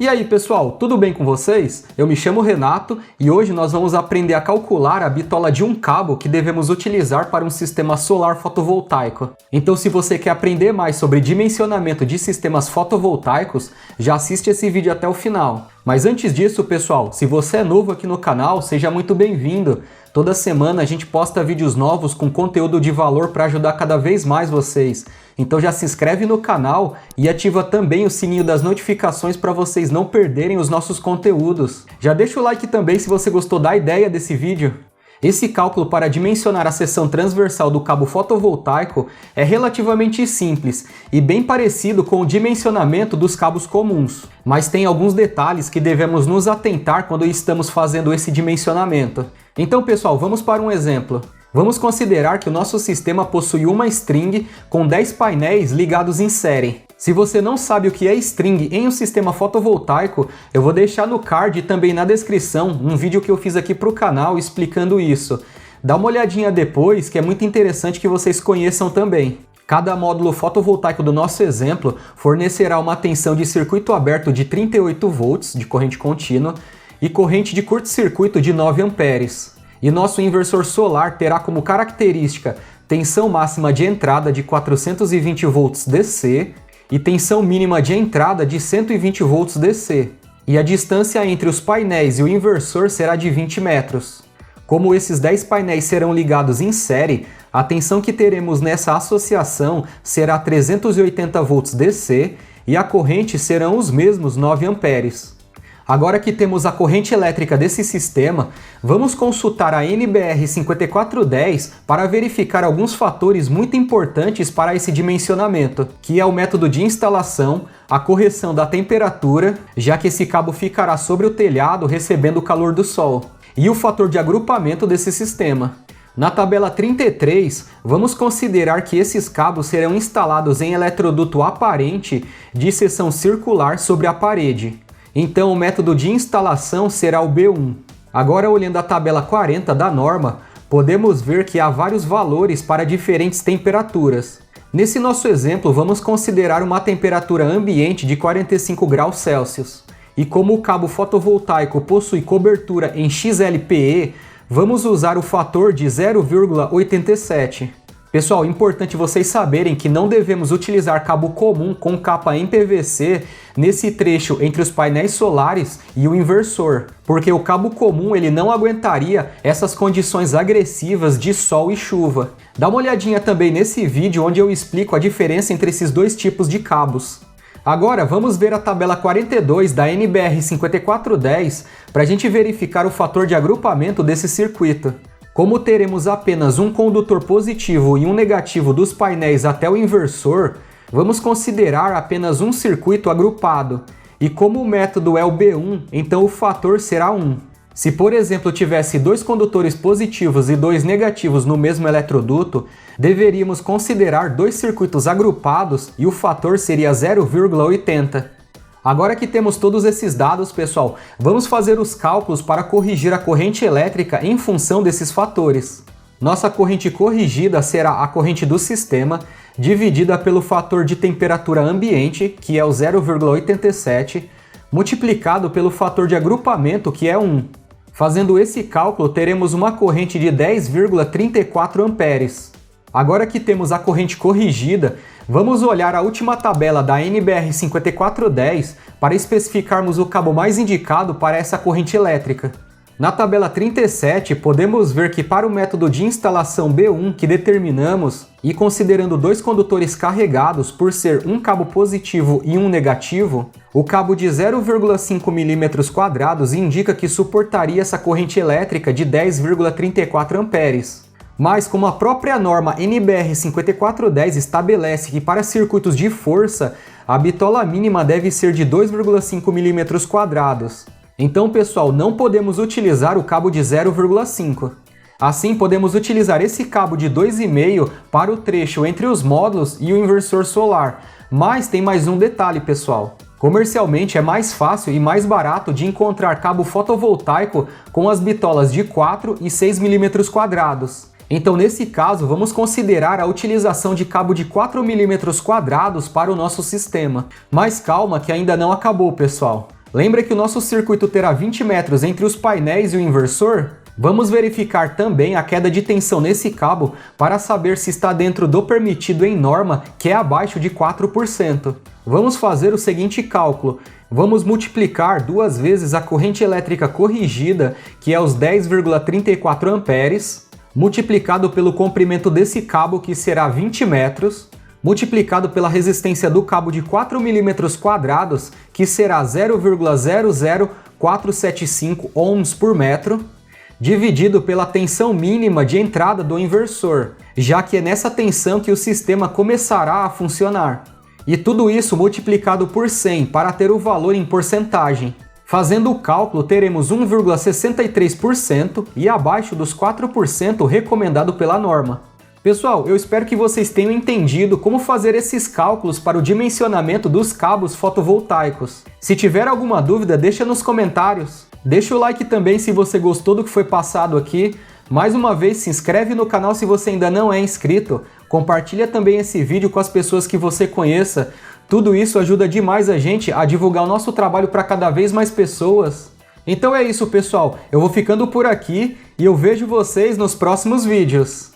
E aí pessoal, tudo bem com vocês? Eu me chamo Renato e hoje nós vamos aprender a calcular a bitola de um cabo que devemos utilizar para um sistema solar fotovoltaico. Então se você quer aprender mais sobre dimensionamento de sistemas fotovoltaicos, já assiste esse vídeo até o final. Mas antes disso pessoal, se você é novo aqui no canal, seja muito bem-vindo. Toda semana a gente posta vídeos novos com conteúdo de valor para ajudar cada vez mais vocês. Então já se inscreve no canal e ativa também o sininho das notificações para vocês não perderem os nossos conteúdos. Já deixa o like também se você gostou da ideia desse vídeo. Esse cálculo para dimensionar a seção transversal do cabo fotovoltaico é relativamente simples e bem parecido com o dimensionamento dos cabos comuns. Mas tem alguns detalhes que devemos nos atentar quando estamos fazendo esse dimensionamento. Então pessoal, vamos para um exemplo. Vamos considerar que o nosso sistema possui uma string com 10 painéis ligados em série. Se você não sabe o que é string em um sistema fotovoltaico, eu vou deixar no card e também na descrição um vídeo que eu fiz aqui para o canal explicando isso. Dá uma olhadinha depois, que é muito interessante que vocês conheçam também. Cada módulo fotovoltaico do nosso exemplo fornecerá uma tensão de circuito aberto de 38 volts de corrente contínua e corrente de curto-circuito de 9 amperes. E nosso inversor solar terá como característica tensão máxima de entrada de 420 volts DC e tensão mínima de entrada de 120 volts DC. E a distância entre os painéis e o inversor será de 20 metros. Como esses 10 painéis serão ligados em série, a tensão que teremos nessa associação será 380 volts DC e a corrente serão os mesmos 9 amperes. Agora que temos a corrente elétrica desse sistema, vamos consultar a NBR 5410 para verificar alguns fatores muito importantes para esse dimensionamento, que é o método de instalação, a correção da temperatura, já que esse cabo ficará sobre o telhado recebendo o calor do sol, e o fator de agrupamento desse sistema. Na tabela 33, vamos considerar que esses cabos serão instalados em eletroduto aparente de seção circular sobre a parede. Então o método de instalação será o B1. Agora olhando a tabela 40 da norma, podemos ver que há vários valores para diferentes temperaturas. Nesse nosso exemplo, vamos considerar uma temperatura ambiente de 45 graus Celsius. E como o cabo fotovoltaico possui cobertura em XLPE, vamos usar o fator de 0,87. Pessoal, importante vocês saberem que não devemos utilizar cabo comum com capa em PVC nesse trecho entre os painéis solares e o inversor, porque o cabo comum ele não aguentaria essas condições agressivas de sol e chuva. Dá uma olhadinha também nesse vídeo onde eu explico a diferença entre esses dois tipos de cabos. Agora vamos ver a tabela 42 da NBR 5410 para a gente verificar o fator de agrupamento desse circuito. Como teremos apenas um condutor positivo e um negativo dos painéis até o inversor, vamos considerar apenas um circuito agrupado. E como o método é o B1, então o fator será 1. Se, por exemplo, tivesse dois condutores positivos e dois negativos no mesmo eletroduto, deveríamos considerar dois circuitos agrupados e o fator seria 0,80. Agora que temos todos esses dados, pessoal, vamos fazer os cálculos para corrigir a corrente elétrica em função desses fatores. Nossa corrente corrigida será a corrente do sistema, dividida pelo fator de temperatura ambiente, que é o 0,87, multiplicado pelo fator de agrupamento, que é 1. Fazendo esse cálculo, teremos uma corrente de 10,34 amperes. Agora que temos a corrente corrigida, vamos olhar a última tabela da NBR 5410 para especificarmos o cabo mais indicado para essa corrente elétrica. Na tabela 37, podemos ver que para o método de instalação B1 que determinamos, e considerando dois condutores carregados por ser um cabo positivo e um negativo, o cabo de 0,5 mm² indica que suportaria essa corrente elétrica de 10,34 amperes. Mas como a própria norma NBR 5410 estabelece que para circuitos de força, a bitola mínima deve ser de 2,5 mm². Então, pessoal, não podemos utilizar o cabo de 0,5. Assim, podemos utilizar esse cabo de 2,5 para o trecho entre os módulos e o inversor solar. Mas tem mais um detalhe, pessoal. Comercialmente é mais fácil e mais barato de encontrar cabo fotovoltaico com as bitolas de 4 e 6 mm². Então, nesse caso, vamos considerar a utilização de cabo de 4 mm² para o nosso sistema. Mas calma que ainda não acabou, pessoal. Lembra que o nosso circuito terá 20 metros entre os painéis e o inversor? Vamos verificar também a queda de tensão nesse cabo para saber se está dentro do permitido em norma, que é abaixo de 4%. Vamos fazer o seguinte cálculo. Vamos multiplicar 2 vezes a corrente elétrica corrigida, que é os 10,34 amperes, multiplicado pelo comprimento desse cabo, que será 20 metros, multiplicado pela resistência do cabo de 4 milímetros quadrados, que será 0,00475 ohms por metro, dividido pela tensão mínima de entrada do inversor, já que é nessa tensão que o sistema começará a funcionar. E tudo isso multiplicado por 100 para ter o valor em porcentagem. Fazendo o cálculo, teremos 1,63% e abaixo dos 4% recomendado pela norma. Pessoal, eu espero que vocês tenham entendido como fazer esses cálculos para o dimensionamento dos cabos fotovoltaicos. Se tiver alguma dúvida, deixa nos comentários. Deixa o like também se você gostou do que foi passado aqui. Mais uma vez, se inscreve no canal se você ainda não é inscrito. Compartilha também esse vídeo com as pessoas que você conheça. Tudo isso ajuda demais a gente a divulgar o nosso trabalho para cada vez mais pessoas. Então é isso, pessoal. Eu vou ficando por aqui e eu vejo vocês nos próximos vídeos.